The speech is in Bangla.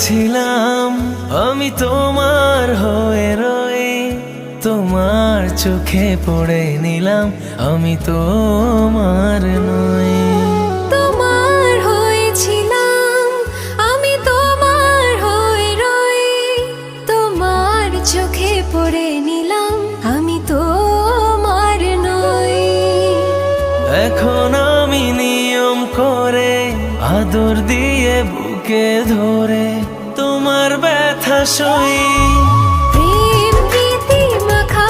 হয়েছিলাম আমি তোমার হয়ে রয়ে, তোমার চোখে পড়ে নিলাম আমি তোমার নই। তোমার হয়েছিলাম আমি তোমার হয়ে রয়ে, তোমার চোখে পড়ে নিলাম আমি তোমার নই। এখন আমি নিয়ম করে আদর দিয়ে বুকে ধরে তোমার ব্যথা সই।